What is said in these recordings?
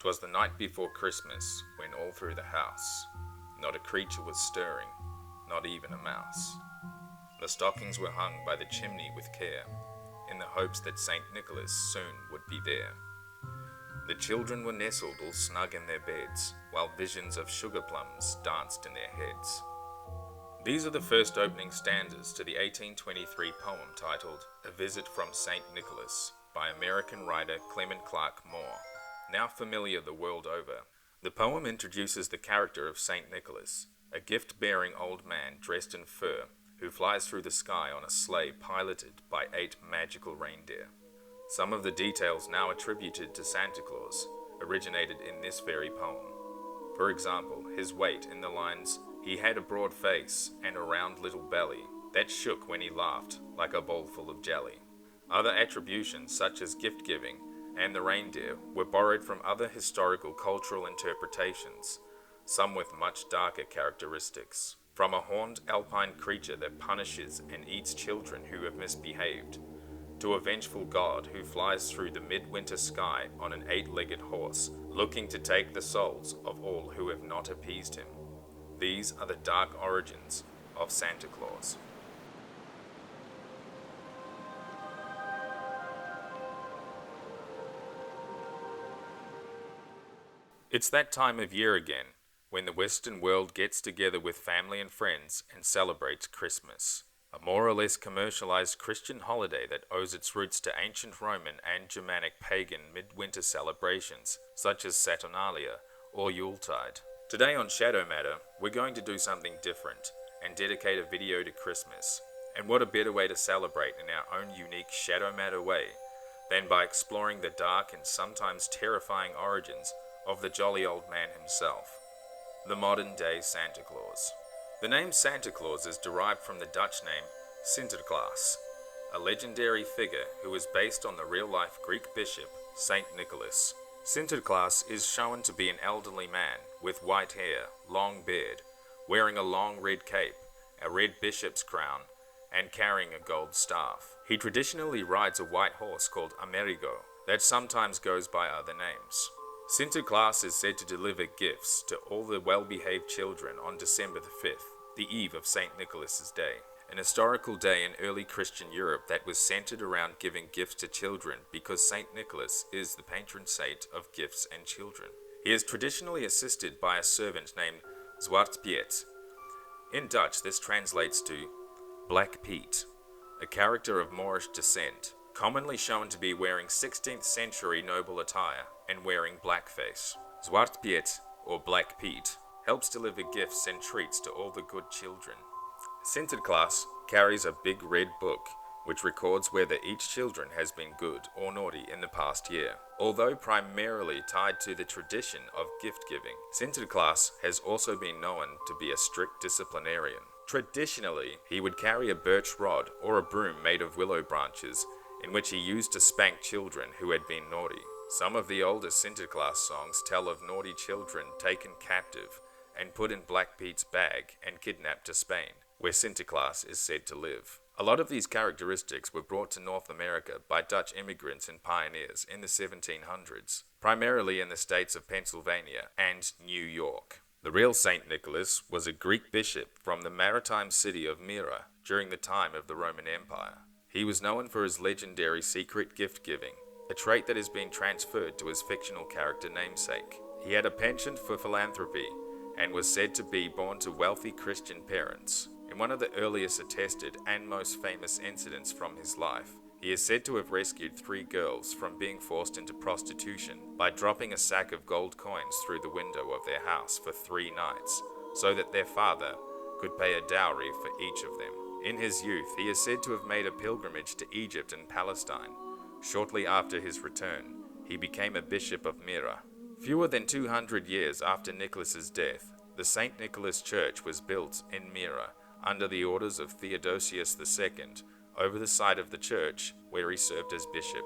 'Twas the night before Christmas, when all through the house not a creature was stirring, not even a mouse. The stockings were hung by the chimney with care, in the hopes that St. Nicholas soon would be there. The children were nestled all snug in their beds, while visions of sugar plums danced in their heads. These are the first opening stanzas to the 1823 poem titled A Visit from St. Nicholas by American writer Clement Clark Moore, now familiar the world over. The poem introduces the character of St. Nicholas, a gift-bearing old man dressed in fur who flies through the sky on a sleigh piloted by 8 magical reindeer. Some of the details now attributed to Santa Claus originated in this very poem. For example, his weight in the lines, "He had a broad face and a round little belly that shook when he laughed like a bowl full of jelly." Other attributions such as gift-giving and the reindeer were borrowed from other historical cultural interpretations, some with much darker characteristics. From a horned alpine creature that punishes and eats children who have misbehaved, to a vengeful god who flies through the midwinter sky on an 8-legged horse, looking to take the souls of all who have not appeased him. These are the dark origins of Santa Claus. It's that time of year again, when the Western world gets together with family and friends and celebrates Christmas, a more or less commercialized Christian holiday that owes its roots to ancient Roman and Germanic pagan midwinter celebrations such as Saturnalia or Yuletide. Today on Shadow Matter, we're going to do something different and dedicate a video to Christmas. And what a better way to celebrate in our own unique Shadow Matter way than by exploring the dark and sometimes terrifying origins of the jolly old man himself, the modern-day Santa Claus. The name Santa Claus is derived from the Dutch name Sinterklaas, a legendary figure who is based on the real-life Greek bishop Saint Nicholas. Sinterklaas is shown to be an elderly man with white hair, long beard, wearing a long red cape, a red bishop's crown, and carrying a gold staff. He traditionally rides a white horse called Amerigo that sometimes goes by other names. Sinterklaas is said to deliver gifts to all the well-behaved children on December the 5th, the eve of St. Nicholas's Day, an historical day in early Christian Europe that was centered around giving gifts to children because St. Nicholas is the patron saint of gifts and children. He is traditionally assisted by a servant named Zwarte Piet. In Dutch, this translates to Black Pete, a character of Moorish descent, commonly shown to be wearing 16th century noble attire and wearing blackface. Zwarte Piet, or Black Pete, helps deliver gifts and treats to all the good children. Sinterklaas carries a big red book, which records whether each children has been good or naughty in the past year. Although primarily tied to the tradition of gift-giving, Sinterklaas has also been known to be a strict disciplinarian. Traditionally, he would carry a birch rod or a broom made of willow branches, in which he used to spank children who had been naughty. Some of the oldest Sinterklaas songs tell of naughty children taken captive and put in Black Pete's bag and kidnapped to Spain, where Sinterklaas is said to live. A lot of these characteristics were brought to North America by Dutch immigrants and pioneers in the 1700s, primarily in the states of Pennsylvania and New York. The real Saint Nicholas was a Greek bishop from the maritime city of Myra during the time of the Roman Empire. He was known for his legendary secret gift-giving, a trait that has been transferred to his fictional character namesake. He had a penchant for philanthropy and was said to be born to wealthy Christian parents. In one of the earliest attested and most famous incidents from his life, he is said to have rescued 3 girls from being forced into prostitution by dropping a sack of gold coins through the window of their house for 3 nights, so that their father could pay a dowry for each of them. In his youth, he is said to have made a pilgrimage to Egypt and Palestine. Shortly after his return, he became a bishop of Myra. Fewer than 200 years after Nicholas's death, the St. Nicholas Church was built in Myra under the orders of Theodosius II over the site of the church where he served as bishop.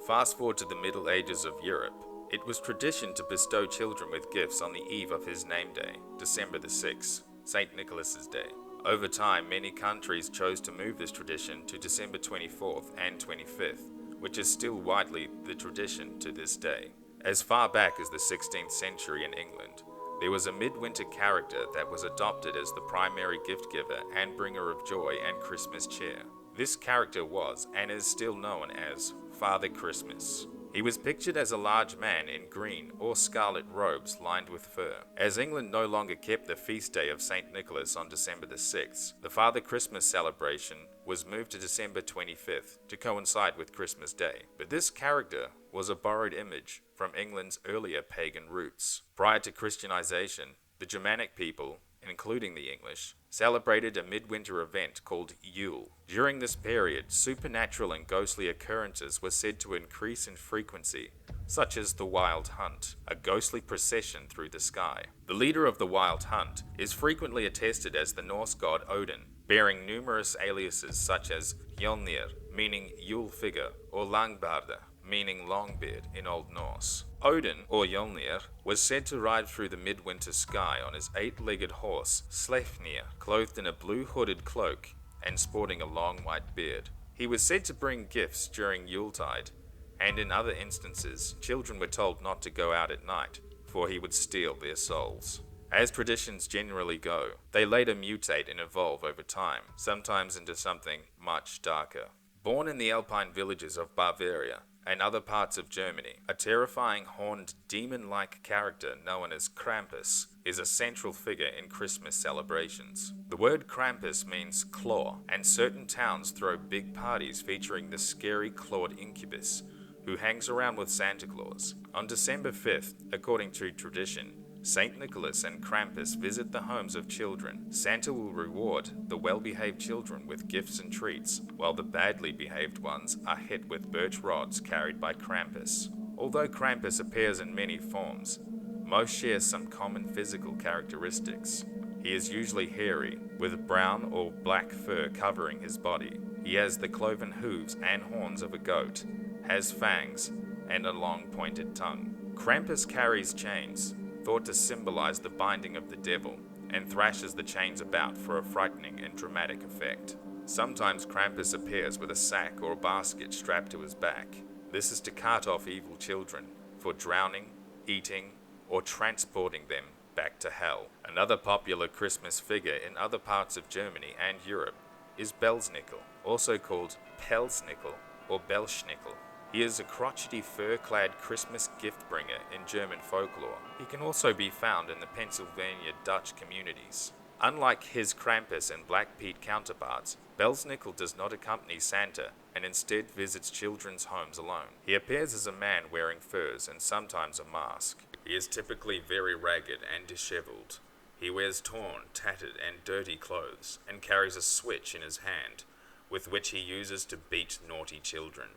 Fast forward to the Middle Ages of Europe. It was tradition to bestow children with gifts on the eve of his name day, December the 6th, St. Nicholas's Day. Over time, many countries chose to move this tradition to December 24th and 25th, which is still widely the tradition to this day. As far back as the 16th century in England, there was a midwinter character that was adopted as the primary gift giver and bringer of joy and Christmas cheer. This character was, and is still known as, Father Christmas. He was pictured as a large man in green or scarlet robes lined with fur. As England no longer kept the feast day of St. Nicholas on December the 6th, the Father Christmas celebration was moved to December 25th to coincide with Christmas Day. But this character was a borrowed image from England's earlier pagan roots. Prior to Christianization, the Germanic people, including the English, celebrated a midwinter event called Yule. During this period, supernatural and ghostly occurrences were said to increase in frequency, such as the Wild Hunt, a ghostly procession through the sky. The leader of the Wild Hunt is frequently attested as the Norse god Odin, bearing numerous aliases such as Mjolnir, meaning Yule figure, or Langbarda, meaning Longbeard in Old Norse. Odin, or Mjolnir, was said to ride through the midwinter sky on his 8-legged horse, Sleipnir, clothed in a blue hooded cloak and sporting a long white beard. He was said to bring gifts during Yuletide, and in other instances, children were told not to go out at night, for he would steal their souls. As traditions generally go, they later mutate and evolve over time, sometimes into something much darker. Born in the alpine villages of Bavaria and other parts of Germany, a terrifying horned demon-like character known as Krampus is a central figure in Christmas celebrations. The word Krampus means claw, and certain towns throw big parties featuring the scary clawed incubus, who hangs around with Santa Claus. On December 5th, according to tradition, St. Nicholas and Krampus visit the homes of children. Santa will reward the well-behaved children with gifts and treats, while the badly behaved ones are hit with birch rods carried by Krampus. Although Krampus appears in many forms, most share some common physical characteristics. He is usually hairy, with brown or black fur covering his body. He has the cloven hooves and horns of a goat, has fangs, and a long pointed tongue. Krampus carries chains, thought to symbolize the binding of the devil, and thrashes the chains about for a frightening and dramatic effect. Sometimes Krampus appears with a sack or a basket strapped to his back. This is to cart off evil children for drowning, eating, or transporting them back to hell. Another popular Christmas figure in other parts of Germany and Europe is Belsnickel, also called Belsnickel or Belsnickel. He is a crotchety fur-clad Christmas gift-bringer in German folklore. He can also be found in the Pennsylvania Dutch communities. Unlike his Krampus and Black Pete counterparts, Belsnickel does not accompany Santa and instead visits children's homes alone. He appears as a man wearing furs and sometimes a mask. He is typically very ragged and disheveled. He wears torn, tattered, and dirty clothes and carries a switch in his hand, with which he uses to beat naughty children.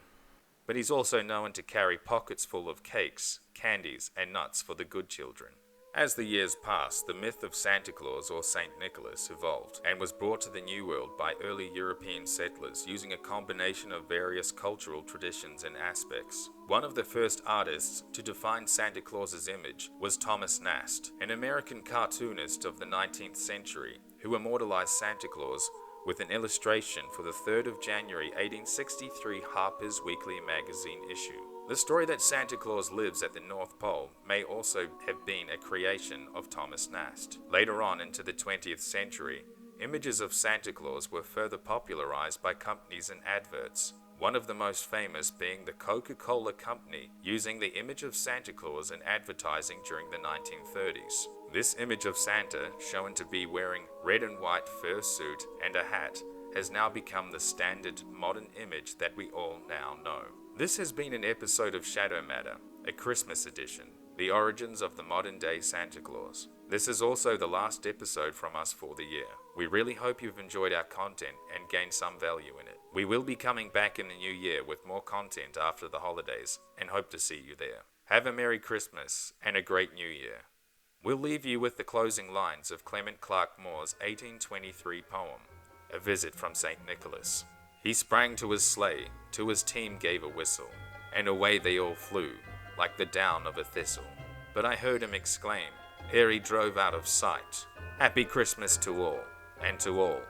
But he's also known to carry pockets full of cakes, candies, and nuts for the good children. As the years passed, the myth of Santa Claus or St. Nicholas evolved and was brought to the New World by early European settlers using a combination of various cultural traditions and aspects. One of the first artists to define Santa Claus's image was Thomas Nast, an American cartoonist of the 19th century who immortalized Santa Claus with an illustration for the 3rd of January 1863 Harper's Weekly magazine issue. The story that Santa Claus lives at the North Pole may also have been a creation of Thomas Nast. Later on into the 20th century, images of Santa Claus were further popularized by companies and adverts, one of the most famous being the Coca Cola Company using the image of Santa Claus in advertising during the 1930s. This image of Santa, shown to be wearing red and white fur suit and a hat, has now become the standard modern image that we all now know. This has been an episode of Shadow Matter, a Christmas edition, the origins of the modern-day Santa Claus. This is also the last episode from us for the year. We really hope you've enjoyed our content and gained some value in it. We will be coming back in the new year with more content after the holidays and hope to see you there. Have a Merry Christmas and a great New Year. We'll leave you with the closing lines of Clement Clarke Moore's 1823 poem, A Visit from St. Nicholas. He sprang to his sleigh, to his team gave a whistle, and away they all flew, like the down of a thistle. But I heard him exclaim, ere he drove out of sight, Happy Christmas to all, and to all,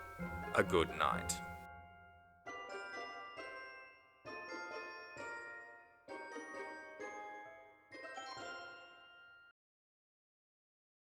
a good night.